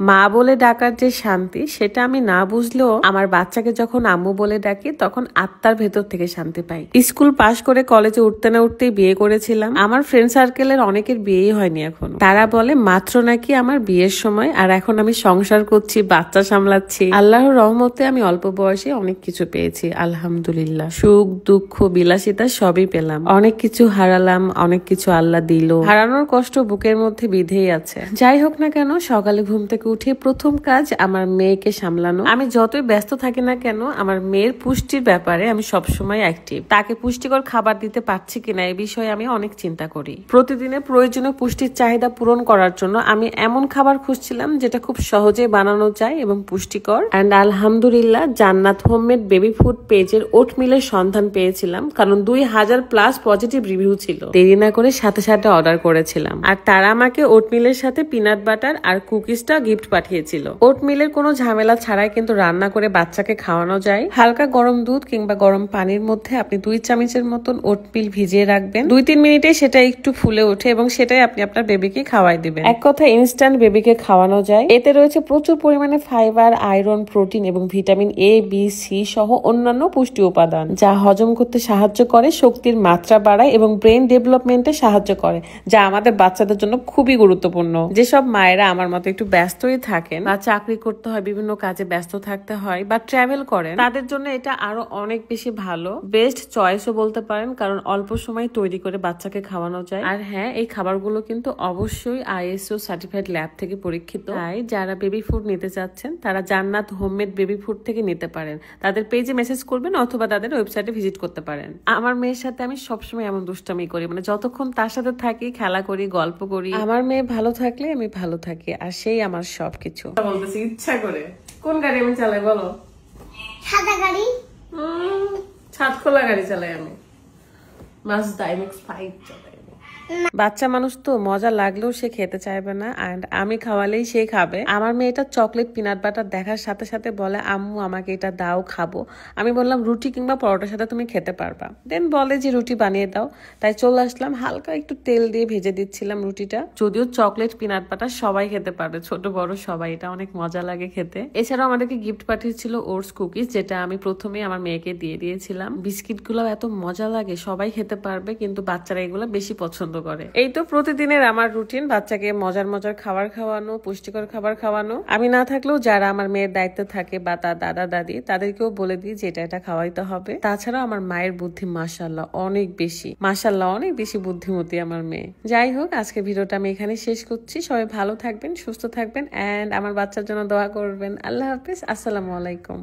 মা বলে ডাকার যে শান্তি সেটা আমি না বুঝলেও আমার বাচ্চাকে যখন আম্মু বলে ডাকি তখন আত্মার ভেতর থেকে শান্তি পাই। স্কুল পাশ করে কলেজে উঠতে না উঠতেই বিয়ে করেছিলাম। আমার ফ্রেন্ড সার্কেলের অনেকের বিয়েই হয়নি এখনো। তারা বলে মাত্র নাকি আমার বিয়ের সময়, আর এখন আমি সংসার করছি, বাচ্চা সামলাচ্ছি। আল্লাহর রহমতে আমি অল্প বয়সে অনেক কিছু পেয়েছি, আলহামদুলিল্লাহ। সুখ দুঃখ বিলাসিতা সবই পেলাম। অনেক কিছু হারালাম, অনেক কিছু আল্লাহ দিল। হারানোর কষ্ট বুকের মধ্যে বিধেই আছে। যাই হোক না কেন, সকালে ঘুম থেকে উঠে প্রথম কাজ আমার মেয়েকে সামলানো। আমি যতই ব্যস্ত থাকি না কেন, আমার মেয়ের পুষ্টির ব্যাপারে আমি সবসময় অ্যাক্টিভ। তাকে পুষ্টিকর খাবার দিতে পারছি কিনা এই বিষয়ে আমি অনেক চিন্তা করি। প্রতিদিনের প্রয়োজনীয় পুষ্টির চাহিদা পূরণ করার জন্য আমি এমন খাবার খুঁজছিলাম যেটা খুব সহজে বানানো যায় এবং পুষ্টিকর। অ্যান্ড আলহামদুলিল্লাহ জান্নাত হোমমেড বেবি ফুড পেজের ওটমিলের সন্ধান পেয়েছিলাম, কারণ 2000+ পজিটিভ রিভিউ ছিল। দেরি না করে সাথে সাথে অর্ডার করেছিলাম। আর তারা আমাকে ওটমিলের সাথে পিনাট বাটার আর কুকিজটা গিফট পাঠিয়েছিল। ওটমিলের কোনো ঝামেলা ছাড়াই কিন্তু রান্না করে বাচ্চাকে খাওয়ানো যায়। হালকা গরম দুধ কিংবা গরম পানির মধ্যে আপনি 2 চামচের মতন ওটমিল ভিজিয়ে রাখবেন। 2-3 মিনিটে সেটা একটু ফুলে ওঠে এবং সেটাই আপনি আপনার বেবিকে খাওয়াই দিবেন। এক কথা ইনস্ট্যান্ট বেবিকে খাওয়ানো যায়। এতে রয়েছে প্রচুর পরিমাণে ফাইবার, আয়রন, প্রোটিন এবং ভিটামিন A, B, C সহ অন্যান্য পুষ্টি উপাদান, যা হজম করতে সাহায্য করে, শক্তির মাত্রা বাড়ায় এবং ব্রেন ডেভেলপমেন্টে সাহায্য করে, যা আমাদের বাচ্চাদের জন্য খুবই গুরুত্বপূর্ণ। যেসব মায়েরা আমার মতো একটু ব্যস্তই থাকেন বা চাকরি করতে হয়, বিভিন্ন কাজে ব্যস্ত থাকতে হয় বা ট্রাভেল করেন, তাদের জন্য এটা আরো অনেক বেশি ভালো, বেস্ট চয়েসও বলতে পারেন, কারণ অল্প সময় তৈরি করে বাচ্চাকে খাওয়ানো যায়। আর হ্যাঁ, এই খাবারগুলো কিন্তু অবশ্যই ISO সার্টিফাইড ল্যাব থেকে পরীক্ষিত। তাই যারা বেবি ফুড নিতে চাচ্ছেন তারা জান্নাত হোমমেড বেবি ফুড থেকে নিতে পারেন। তাদের পেজে মেসেজ করবেন অথবা তাদের ওয়েবসাইটে ভিজিট করতে পারেন। আমার মেয়ের সাথে আমি সবসময় এমন দুষ্টামি করি, মানে যতক্ষণ তার সাথে থাকি, খেলা করি, গল্প করি। আমার মেয়ে ভালো থাকলে আমি ভালো থাকি, আর সেই আমার সবকিছু। বলতেছি ইচ্ছা করে। কোন গাড়ি আমি চালাই বলো? সাদা গাড়ি। ছাদ খোলা গাড়ি চালাই আমি। মাজদা MX-5 চালাই। বাচ্চা মানুষ তো মজা লাগলেও সে খেতে চাইবে না, এন্ড আমি খাওয়ালেই সে খাবে। আমার মেয়েটা চকলেট পিনাট বাটার দেখার সাথে সাথে বলে আম্মু আমাকে এটা দাও, খাবো। আমি বললাম রুটি কিংবা পরোটার সাথে তুমি খেতে পারবা। দেন বলে যে রুটি বানিয়ে দাও। তাই চলে আসলাম, হালকা একটু তেল দিয়ে ভেজে দিচ্ছিলাম রুটিটা। যদিও চকলেট পিনাট বাটার সবাই খেতে পারবে, ছোট বড় সবাই, এটা অনেক মজা লাগে খেতে। এছাড়াও আমাদেরকে গিফট পাঠিয়েছিল ওটস কুকিজ, যেটা আমি প্রথমে আমার মেয়েকে দিয়ে দিয়েছিলাম। বিস্কিট গুলো এত মজা লাগে, সবাই খেতে পারবে, কিন্তু বাচ্চারা এগুলো বেশি পছন্দ করে। এই তো প্রতিদিনের আমার রুটিন, বাচ্চাকে মজার মজার খাবার খাওয়ানো, পুষ্টিকর খাবার খাওয়ানো। আমি না থাকলেও যারা আমার মেয়ের দায়িত্ব থাকে বা তার দাদা দাদি, তাদেরকেও বলে দিই যে এটা খাওয়াইতে হবে। তাছাড়াও আমার মায়ের বুদ্ধি মাশাআল্লাহ অনেক বেশি, মাশাআল্লাহ অনেক বেশি বুদ্ধিমতী আমার মেয়ে। যাই হোক, আজকে ভিডিওটা আমি এখানে শেষ করছি। সবাই ভালো থাকবেন, সুস্থ থাকবেন, এন্ড আমার বাচ্চার জন্য দোয়া করবেন। আল্লাহ হাফেজ, আসসালামু আলাইকুম।